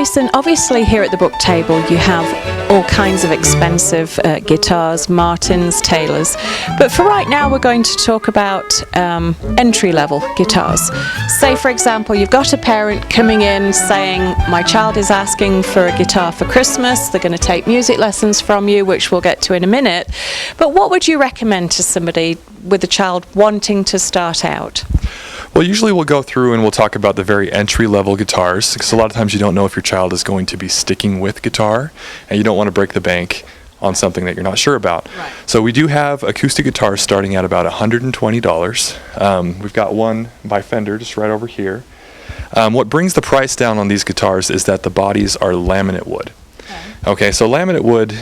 Jason, obviously here at the book table you have all kinds of expensive guitars, Martins, Taylors, but for right now we're going to talk about entry-level guitars. Say for example you've got a parent coming in saying, my child is asking for a guitar for Christmas, they're going to take music lessons from you, which we'll get to in a minute, but what would you recommend to somebody with a child wanting to start out? Well, usually we'll go through and we'll talk about the very entry-level guitars, because a lot of times you don't know if your child is going to be sticking with guitar, and you don't want to break the bank on something that you're not sure about. Right. So we do have acoustic guitars starting at about $120. We've got one by Fender just right over here. What brings the price down on these guitars is that the bodies are laminate wood. Okay, so laminate wood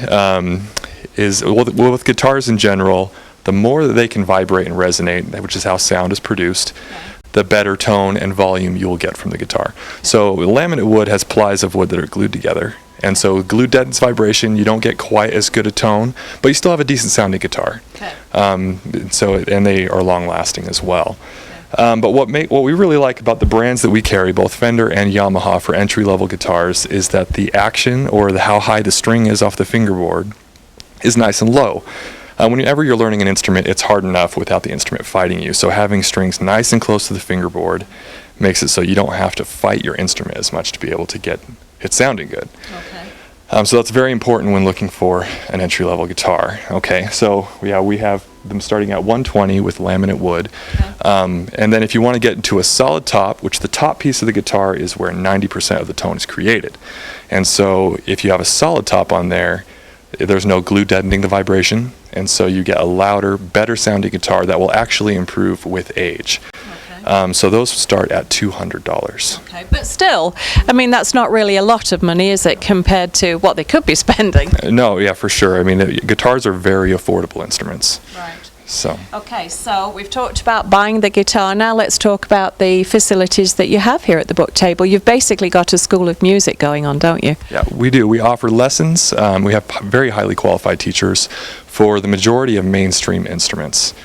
is, well, with guitars in general, the more that they can vibrate and resonate, which is how sound is produced, the better tone and volume you will get from the guitar. So laminate wood has plies of wood that are glued together, and so glue deadens vibration. You don't get quite as good a tone, but you still have a decent sounding guitar. Okay. And they are long lasting as well. But what we really like about the brands that we carry, both Fender and Yamaha, for entry level guitars, is that the action, or how high the string is off the fingerboard, is nice and low. Whenever you're learning an instrument, it's hard enough without the instrument fighting you. So having strings nice and close to the fingerboard makes it so you don't have to fight your instrument as much to be able to get it sounding good. Okay. So that's very important when looking for an entry-level guitar. Okay, so yeah, we have them starting at $120 with laminate wood. Okay. And then if you want to get into a solid top, which the top piece of the guitar is where 90% of the tone is created. And so if you have a solid top on there, there's no glue deadening the vibration, and so you get a louder, better sounding guitar that will actually improve with age. Okay. So those start at $200. Okay, but still, I mean, that's not really a lot of money, is it, compared to what they could be spending? No, yeah, for sure. I mean, guitars are very affordable instruments. Right. So. Okay, so we've talked about buying the guitar. Now let's talk about the facilities that you have here at the book table. You've basically got a school of music going on, don't you? Yeah, we do. We offer lessons. We have very highly qualified teachers for the majority of mainstream instruments.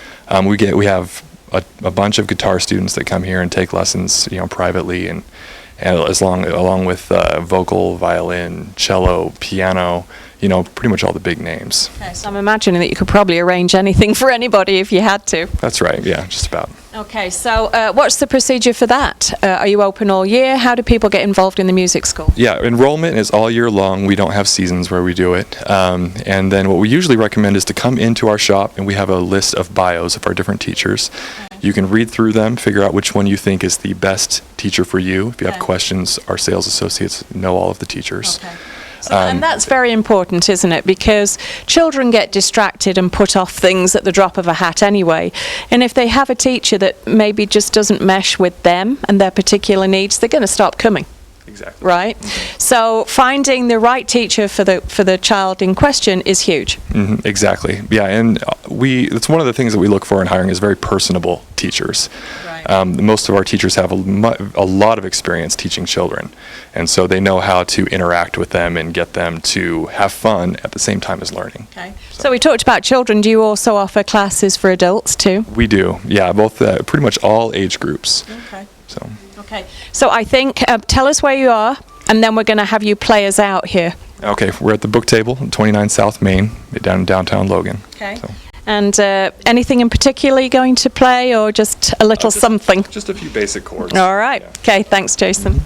We have a bunch of guitar students that come here and take lessons, privately, and along with vocal, violin, cello, piano, pretty much all the big names. Okay, so I'm imagining that you could probably arrange anything for anybody if you had to. That's right, yeah, just about. Okay, so what's the procedure for that? Are you open all year? How do people get involved in the music school? Yeah, enrollment is all year long. We don't have seasons where we do it. And then what we usually recommend is to come into our shop, and we have a list of bios of our different teachers. You can read through them, figure out which one you think is the best teacher for you. If you have questions, our sales associates know all of the teachers. Okay. So, and that's very important, isn't it? Because children get distracted and put off things at the drop of a hat anyway. And if they have a teacher that maybe just doesn't mesh with them and their particular needs, they're going to stop coming. Exactly. Right? Mm-hmm. So finding the right teacher for the child in question is huge. Mm-hmm. Exactly. Yeah, and it's one of the things that we look for in hiring is very personable teachers. Right. Most of our teachers have a lot of experience teaching children, and so they know how to interact with them and get them to have fun at the same time as learning. Okay. So we talked about children. Do you also offer classes for adults too? We do. Yeah, both pretty much all age groups. Okay. So. Okay. So I think tell us where you are, and then we're going to have you play us out here. Okay. We're at the book table, 29 South Main, down in downtown Logan. Okay. So. And anything in particular you're going to play, or just a little something? Just a few basic chords. All right. Yeah. Okay, thanks, Jason.